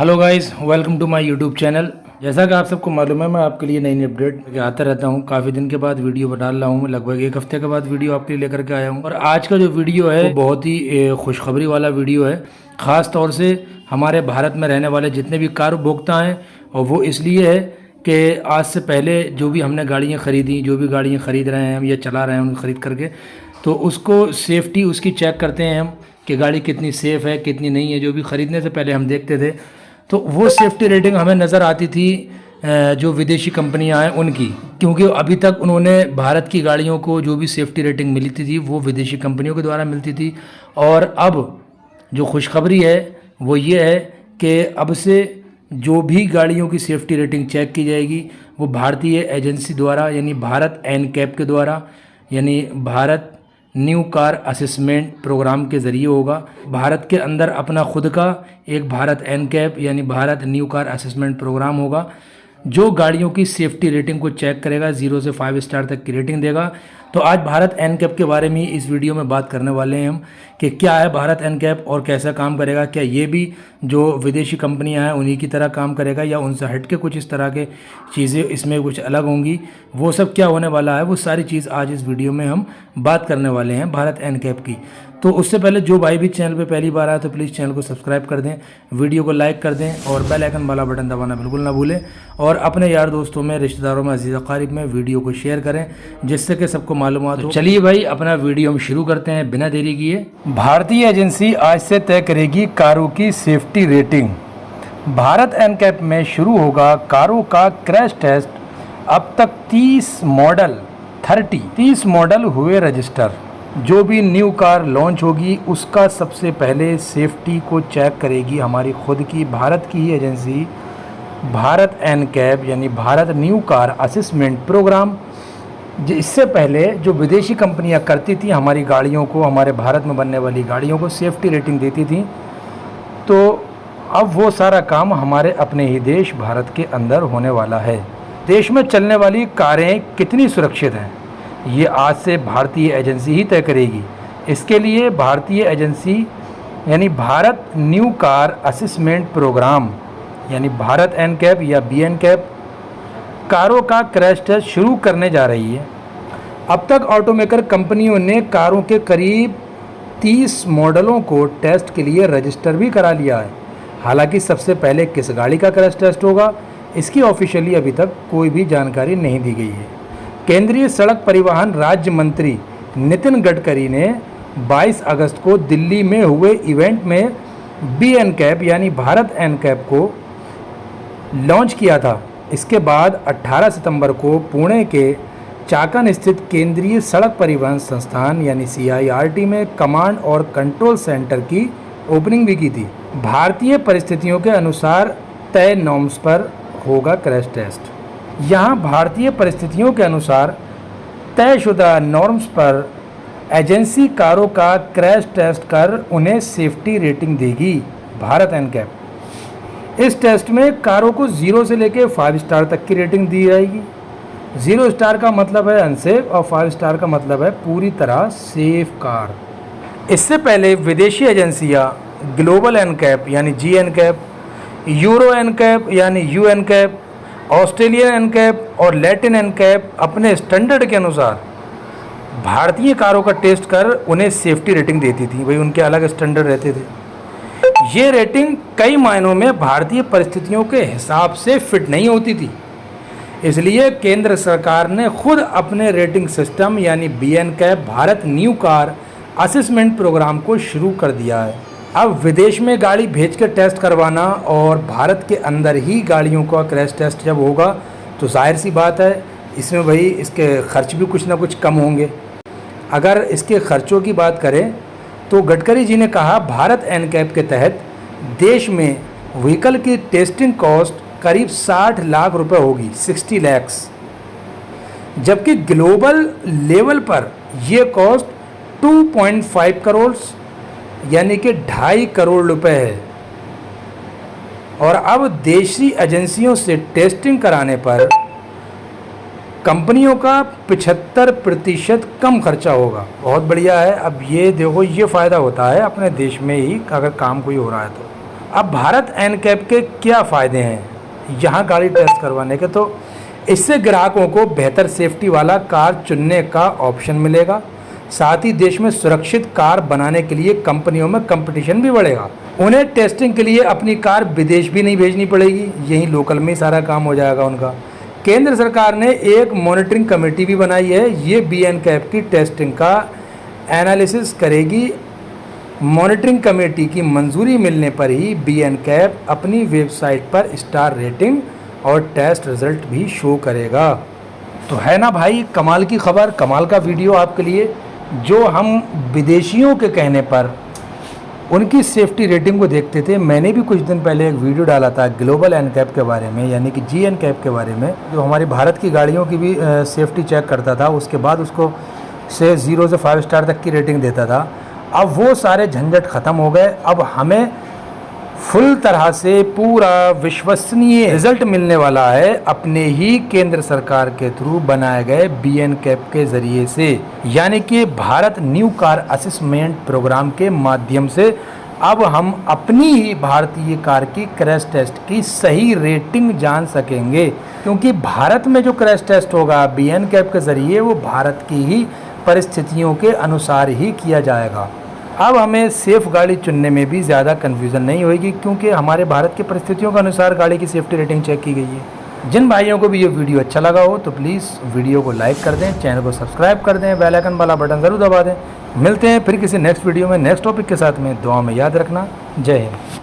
Hello guys, welcome to my YouTube channel. जैसा कि आप सबको मालूम है, मैं आपके लिए नई नई अपडेट आता रहता हूं। काफ़ी दिन के बाद वीडियो डाल रहा हूं, लगभग एक हफ्ते के बाद वीडियो आपके लिए लेकर के आया हूं। और आज का जो वीडियो है वो बहुत ही खुशखबरी वाला वीडियो है, ख़ास तौर से हमारे भारत में रहने वाले जितने भी कार उपभोक्ता हैं। और वो इसलिए है कि आज से पहले जो भी हमने गाड़ियाँ ख़रीदी, जो भी गाड़ियाँ ख़रीद रहे हैं हम या चला रहे हैं उनको ख़रीद करके, तो उसको सेफ्टी उसकी चेक करते हैं हम कि गाड़ी कितनी सेफ़ है कितनी नहीं है। जो भी ख़रीदने से पहले हम देखते थे, तो वो सेफ्टी रेटिंग हमें नज़र आती थी जो विदेशी कंपनियां हैं उनकी, क्योंकि अभी तक उन्होंने भारत की गाड़ियों को जो भी सेफ्टी रेटिंग मिलती थी वो विदेशी कंपनियों के द्वारा मिलती थी। और अब जो खुशखबरी है वो ये है कि अब से जो भी गाड़ियों की सेफ्टी रेटिंग चेक की जाएगी वो भारतीय एजेंसी द्वारा, यानी भारत एनकैप के द्वारा, यानी Bharat New Car Assessment Programme के ज़रिए होगा। भारत के अंदर अपना खुद का एक भारत एनकैप यानी Bharat New Car Assessment Programme होगा, जो गाड़ियों की सेफ्टी रेटिंग को चेक करेगा, 0 से 5 स्टार तक की रेटिंग देगा। तो आज भारत एनकैप के बारे में इस वीडियो में बात करने वाले हैं हम कि क्या है भारत एनकैप और कैसा काम करेगा। क्या ये भी जो विदेशी कंपनियां हैं उन्हीं की तरह काम करेगा या उनसे हट के कुछ इस तरह के चीज़ें इसमें कुछ अलग होंगी, वो सब क्या होने वाला है, वो सारी चीज़ आज इस वीडियो में हम बात करने वाले हैं भारत एनकैप की। तो उससे पहले जो भाई भी चैनल पे पहली बार आए तो प्लीज़ चैनल को सब्सक्राइब कर दें, वीडियो को लाइक कर दें और बेल आइकन वाला बटन दबाना बिल्कुल ना भूलें। और अपने यार दोस्तों में, रिश्तेदारों में, अजीज़ अकारिब में वीडियो को शेयर करें जिससे कि सबको मालूमात हो। चलिए भाई, अपना वीडियो हम शुरू करते हैं बिना देरी किए। भारतीय एजेंसी आज से तय करेगी कारों की सेफ्टी रेटिंग। भारत एनकैप में शुरू होगा कारों का क्रैश टेस्ट। अब तक 30 मॉडल हुए रजिस्टर। जो भी न्यू कार लॉन्च होगी उसका सबसे पहले सेफ्टी को चेक करेगी हमारी खुद की भारत की ही एजेंसी भारत एनकैप, यानी Bharat New Car Assessment Programme. इससे पहले जो विदेशी कंपनियां करती थी हमारी गाड़ियों को, हमारे भारत में बनने वाली गाड़ियों को सेफ्टी रेटिंग देती थी, तो अब वो सारा काम हमारे अपने ही देश भारत के अंदर होने वाला है। देश में चलने वाली कारें कितनी सुरक्षित हैं ये आज से भारतीय एजेंसी ही तय करेगी। इसके लिए भारतीय एजेंसी यानी Bharat New Car Assessment Programme यानी भारत एनकैप या बी एनकैप कारों का क्रैश टेस्ट शुरू करने जा रही है। अब तक ऑटोमेकर कंपनियों ने कारों के करीब 30 मॉडलों को टेस्ट के लिए रजिस्टर भी करा लिया है। हालांकि सबसे पहले किस गाड़ी का क्रैश टेस्ट होगा इसकी ऑफिशियली अभी तक कोई भी जानकारी नहीं दी गई है। केंद्रीय सड़क परिवहन राज्य मंत्री नितिन गडकरी ने 22 अगस्त को दिल्ली में हुए इवेंट में बी एनकैप यानी भारत एनकैप को लॉन्च किया था। इसके बाद 18 सितंबर को पुणे के चाकन स्थित केंद्रीय सड़क परिवहन संस्थान यानी CIRT में कमांड और कंट्रोल सेंटर की ओपनिंग भी की थी। भारतीय परिस्थितियों के अनुसार तय नॉर्म्स पर होगा क्रैश टेस्ट। यहाँ भारतीय परिस्थितियों के अनुसार तयशुदा नॉर्म्स पर एजेंसी कारों का क्रैश टेस्ट कर उन्हें सेफ्टी रेटिंग देगी भारत एनकैप। इस टेस्ट में कारों को 0 से लेकर 5 स्टार तक की रेटिंग दी जाएगी। 0 स्टार का मतलब है अनसेफ और 5 स्टार का मतलब है पूरी तरह सेफ कार। इससे पहले विदेशी एजेंसियां ग्लोबल एनकैप यानी जी एनकैप, यूरो एनकैप यानी यू एनकैप, ऑस्ट्रेलियन एनकैप और लैटिन एनकैप अपने स्टैंडर्ड के अनुसार भारतीय कारों का टेस्ट कर उन्हें सेफ्टी रेटिंग देती थी। भाई उनके अलग स्टैंडर्ड रहते थे। ये रेटिंग कई मायनों में भारतीय परिस्थितियों के हिसाब से फिट नहीं होती थी, इसलिए केंद्र सरकार ने खुद अपने रेटिंग सिस्टम यानी B NCAP Bharat New Car Assessment Programme को शुरू कर दिया है। अब विदेश में गाड़ी भेज कर टेस्ट करवाना और भारत के अंदर ही गाड़ियों का क्रैश टेस्ट जब होगा तो जाहिर सी बात है इसमें भाई इसके खर्च भी कुछ ना कुछ कम होंगे। अगर इसके खर्चों की बात करें तो गडकरी जी ने कहा भारत एनकैप के तहत देश में व्हीकल की टेस्टिंग कॉस्ट करीब 60 लाख रुपए होगी, 60 लैक्स, जबकि ग्लोबल लेवल पर यह कॉस्ट 2.5 करोड़ यानी कि 2.5 करोड़ रुपए है। और अब देशी एजेंसियों से टेस्टिंग कराने पर कंपनियों का 75% कम खर्चा होगा। बहुत बढ़िया है। अब ये देखो, ये फ़ायदा होता है अपने देश में ही अगर काम कोई हो रहा है अब भारत एनकैब के क्या फ़ायदे हैं यहाँ गाड़ी टेस्ट करवाने के? तो इससे ग्राहकों को बेहतर सेफ्टी वाला कार चुनने का ऑप्शन मिलेगा। साथ ही देश में सुरक्षित कार बनाने के लिए कंपनियों में कंपटीशन भी बढ़ेगा। उन्हें टेस्टिंग के लिए अपनी कार विदेश भी नहीं भेजनी पड़ेगी, यहीं लोकल में ही सारा काम हो जाएगा उनका। केंद्र सरकार ने एक मॉनिटरिंग कमेटी भी बनाई है, ये बी एनकैब की टेस्टिंग का एनालिसिस करेगी। मॉनिटरिंग कमेटी की मंजूरी मिलने पर ही बी एनकैब अपनी वेबसाइट पर स्टार रेटिंग और टेस्ट रिजल्ट भी शो करेगा। तो है ना भाई कमाल की खबर, कमाल का वीडियो आपके लिए, जो हम विदेशियों के कहने पर उनकी सेफ्टी रेटिंग को देखते थे। मैंने भी कुछ दिन पहले एक वीडियो डाला था ग्लोबल एनकैब के बारे में, यानी कि जी एनकैब के बारे में, जो हमारी भारत की गाड़ियों की भी सेफ्टी चेक करता था, उसके बाद उसको 0 से 5 स्टार तक की रेटिंग देता था। अब वो सारे झंझट ख़त्म हो गए। अब हमें फुल तरह से पूरा विश्वसनीय रिजल्ट मिलने वाला है अपने ही केंद्र सरकार के थ्रू बनाए गए बी एनकैब के ज़रिए से, यानी कि Bharat New Car Assessment Programme के माध्यम से अब हम अपनी ही भारतीय कार की क्रैश टेस्ट की सही रेटिंग जान सकेंगे। क्योंकि भारत में जो क्रैश टेस्ट होगा बी एनकैब के ज़रिए, वो भारत की ही परिस्थितियों के अनुसार ही किया जाएगा। अब हमें सेफ़ गाड़ी चुनने में भी ज़्यादा कन्फ्यूज़न नहीं होगी, क्योंकि हमारे भारत की परिस्थितियों के अनुसार गाड़ी की सेफ्टी रेटिंग चेक की गई है। जिन भाइयों को भी ये वीडियो अच्छा लगा हो तो प्लीज़ वीडियो को लाइक कर दें, चैनल को सब्सक्राइब कर दें, बेल आइकन वाला बटन ज़रूर दबा दें। मिलते हैं फिर किसी नेक्स्ट वीडियो में नेक्स्ट टॉपिक के साथ में। दुआ में याद रखना। जय हिंद।